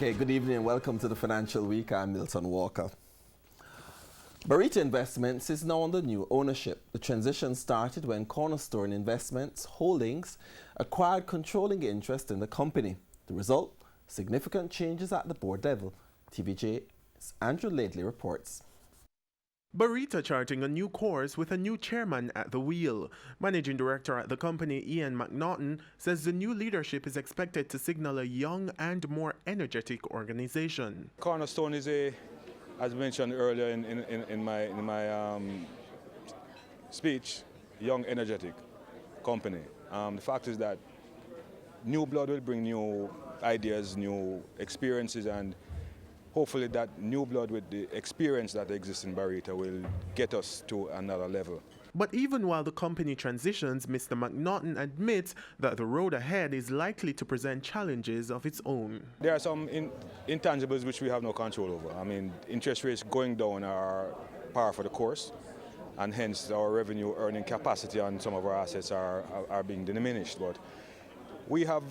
Okay, good evening and welcome to the Financial Week. I'm Milton Walker. Barita Investments is now under new ownership. The transition started when Cornerstone Investments Holdings acquired controlling interest in the company. The result? Significant changes at the board level. TVJ's Andrew Lately reports. Barita charting a new course with a new chairman at the wheel. Managing director at the company, Ian McNaughton, says the new leadership is expected to signal a young and more energetic organization. Cornerstone is as mentioned earlier in my speech, young, energetic company. The fact is that new blood will bring new ideas, new experiences, and hopefully that new blood with the experience that exists in Barita will get us to another level. But even while the company transitions, Mr. McNaughton admits that the road ahead is likely to present challenges of its own. There are some intangibles which we have no control over. I mean, interest rates going down are par for the course, and hence our revenue earning capacity on some of our assets are being diminished. But we have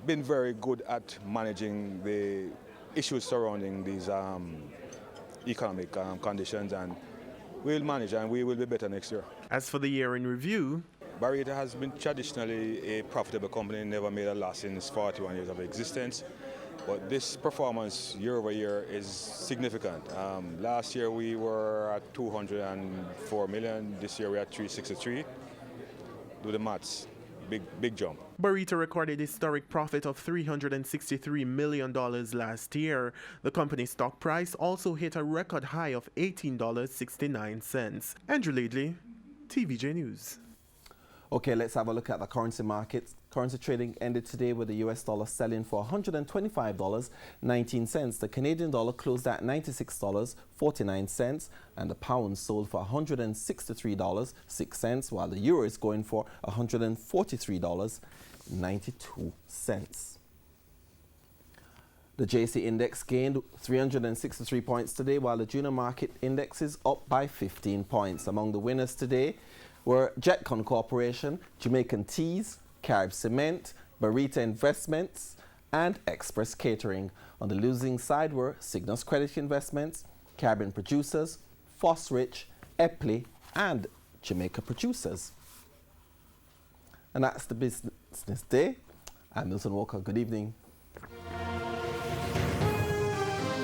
been very good at managing the issues surrounding these economic conditions, and we'll manage and we will be better next year. As for the year in review, Barita has been traditionally a profitable company, never made a loss in its 41 years of existence. But this performance year over year is significant. Last year we were at 204 million, this year we're at 363. Do the maths. Big jump. Barita recorded a historic profit of $363 million last year. The company's stock price also hit a record high of $18.69. Andrew Lately, TVJ News. Okay, let's have a look at the currency markets. Currency trading ended today with the US dollar selling for $125.19. The Canadian dollar closed at $96.49 and the pound sold for $163.06, while the euro is going for $143.92. The JC index gained 363 points today, while the junior market index is up by 15 points. Among the winners today were Jetcon Corporation, Jamaican Teas, Carib Cement, Barita Investments, and Express Catering. On the losing side were Cygnus Credit Investments, Caribbean Producers, Fosrich, Epley, and Jamaica Producers. And that's the business day. I'm Milton Walker. Good evening.